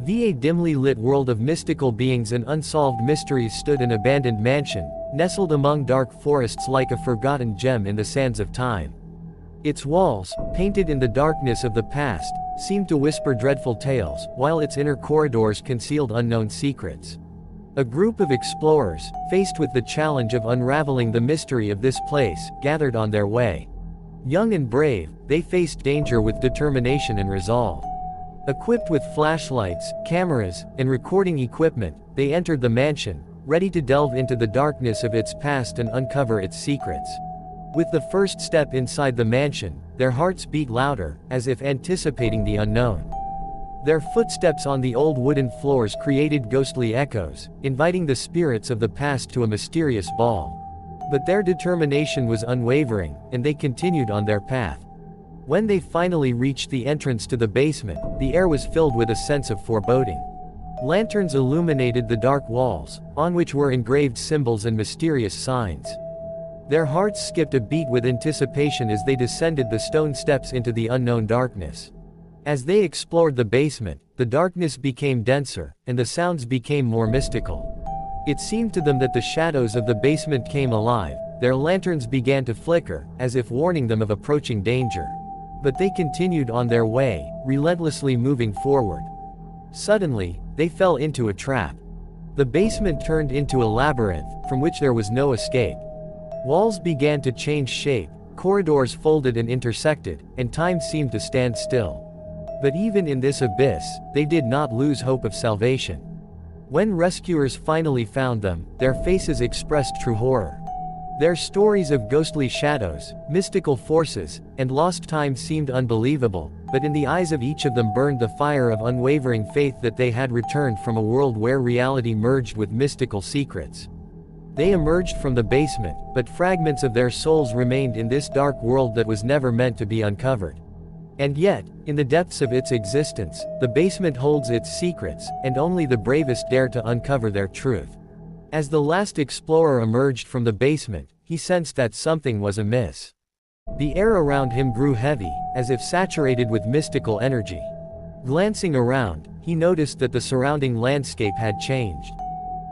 A dimly lit world of mystical beings and unsolved mysteries stood an abandoned mansion, nestled among dark forests like a forgotten gem in the sands of time. Its walls, painted in the darkness of the past, seemed to whisper dreadful tales, while its inner corridors concealed unknown secrets. A group of explorers, faced with the challenge of unraveling the mystery of this place, gathered on their way. Young and brave, they faced danger with determination and resolve. Equipped with flashlights, cameras, and recording equipment, they entered the mansion, ready to delve into the darkness of its past and uncover its secrets. With the first step inside the mansion, their hearts beat louder, as if anticipating the unknown. Their footsteps on the old wooden floors created ghostly echoes, inviting the spirits of the past to a mysterious ball. But their determination was unwavering, and they continued on their path. When they finally reached the entrance to the basement, the air was filled with a sense of foreboding. Lanterns illuminated the dark walls, on which were engraved symbols and mysterious signs. Their hearts skipped a beat with anticipation as they descended the stone steps into the unknown darkness. As they explored the basement, the darkness became denser, and the sounds became more mystical. It seemed to them that the shadows of the basement came alive, their lanterns began to flicker, as if warning them of approaching danger. But they continued on their way, relentlessly moving forward. Suddenly, they fell into a trap. The basement turned into a labyrinth, from which there was no escape. Walls began to change shape, corridors folded and intersected, and time seemed to stand still. But even in this abyss, they did not lose hope of salvation. When rescuers finally found them, their faces expressed true horror. Their stories of ghostly shadows, mystical forces, and lost time seemed unbelievable, but in the eyes of each of them burned the fire of unwavering faith that they had returned from a world where reality merged with mystical secrets. They emerged from the basement, but fragments of their souls remained in this dark world that was never meant to be uncovered. And yet, in the depths of its existence, the basement holds its secrets, and only the bravest dare to uncover their truth. As the last explorer emerged from the basement, he sensed that something was amiss. The air around him grew heavy, as if saturated with mystical energy. Glancing around, he noticed that the surrounding landscape had changed.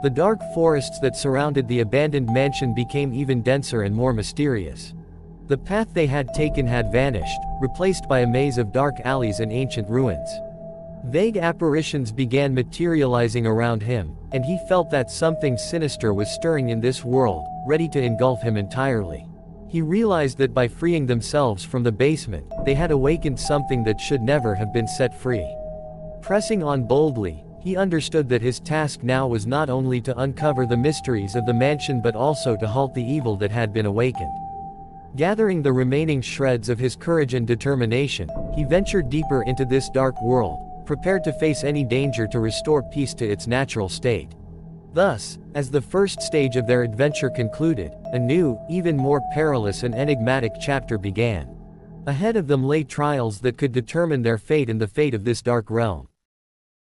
The dark forests that surrounded the abandoned mansion became even denser and more mysterious. The path they had taken had vanished, replaced by a maze of dark alleys and ancient ruins. Vague apparitions began materializing around him, and he felt that something sinister was stirring in this world, ready to engulf him entirely. He realized that by freeing themselves from the basement, they had awakened something that should never have been set free. Pressing on boldly, he understood that his task now was not only to uncover the mysteries of the mansion but also to halt the evil that had been awakened. Gathering the remaining shreds of his courage and determination, he ventured deeper into this dark world, prepared to face any danger to restore peace to its natural state. Thus, as the first stage of their adventure concluded, a new, even more perilous and enigmatic chapter began. Ahead of them lay trials that could determine their fate and the fate of this dark realm.